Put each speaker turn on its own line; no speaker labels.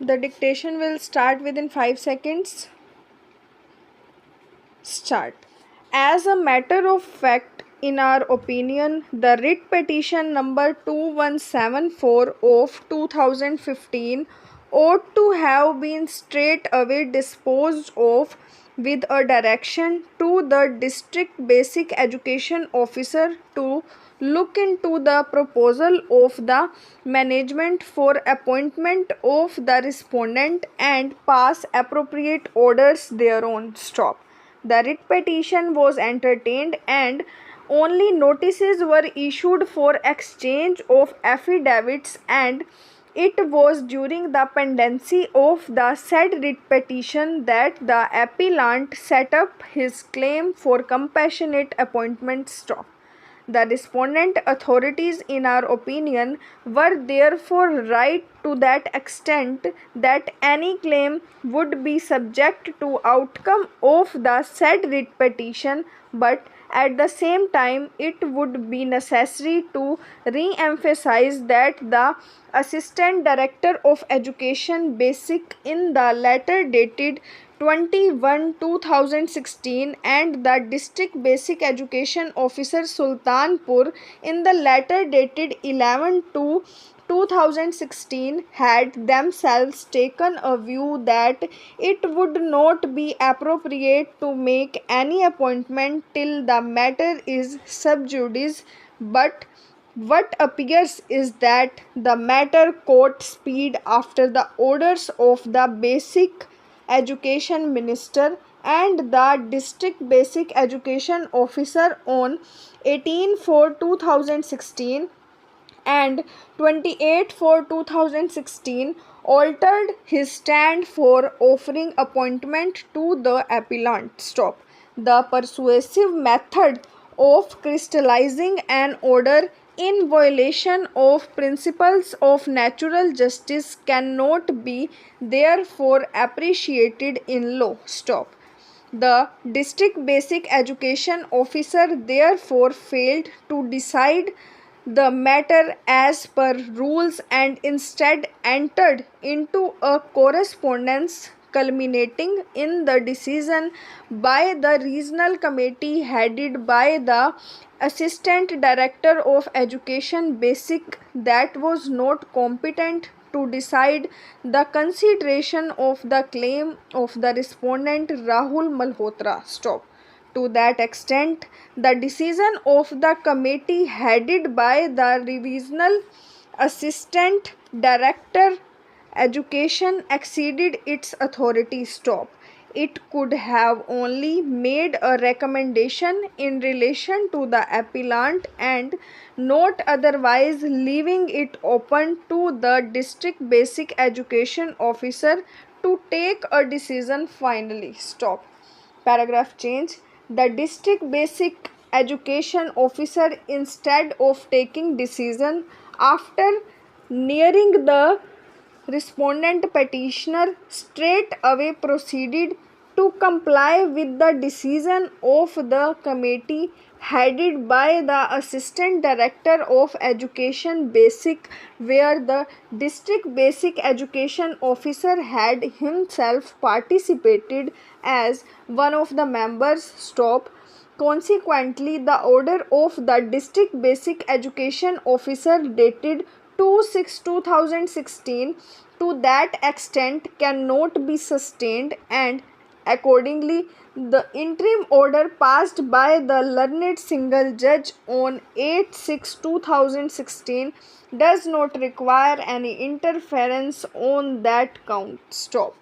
The dictation will start within 5 seconds. Start. As a matter of fact, in our opinion, the writ petition number 2174 of 2015 ought to have been straight away disposed of with a direction to the district basic education officer to look into the proposal of the management for appointment of the respondent and pass appropriate orders thereon. Stop. The writ petition was entertained and only notices were issued for exchange of affidavits, and it was during the pendency of the said writ petition that the appellant set up his claim for compassionate appointment. Stop. The respondent authorities, in our opinion, were therefore right to that extent that any claim would be subject to outcome of the said writ petition, but at the same time it would be necessary to re-emphasize that the Assistant Director of Education Basic in the letter dated 21/2016 and the District Basic Education Officer Sultanpur in the letter dated 11/2/2016 had themselves taken a view that it would not be appropriate to make any appointment till the matter is sub judice, but what appears is that the matter caught speed after the orders of the Basic Education Minister and the District Basic Education Officer on 18/4/2016 and 28/4/2016 altered his stand for offering appointment to the appellant. Stop. The persuasive method of crystallizing an order in violation of principles of natural justice cannot be therefore appreciated in law. Stop. The District Basic Education Officer therefore failed to decide the matter as per rules and instead entered into a correspondence culminating in the decision by the regional committee headed by the Assistant Director of Education Basic that was not competent to decide the consideration of the claim of the respondent Rahul Malhotra. Stop. To that extent, the decision of the committee headed by the Regional Assistant Director Education exceeded its authority. Stop. It could have only made a recommendation in relation to the appellant and not otherwise, leaving it open to the District Basic Education Officer to take a decision finally. Stop. Paragraph change. The District Basic Education Officer, instead of taking decision after nearing the respondent petitioner, straight away proceeded to comply with the decision of the committee headed by the Assistant Director of Education Basic, where the District Basic Education Officer had himself participated as one of the members. Stop. Consequently, the order of the District Basic Education Officer dated 2/6/2016 to that extent cannot be sustained, and accordingly the interim order passed by the learned single judge on 8/6/2016 does not require any interference on that count. Stop.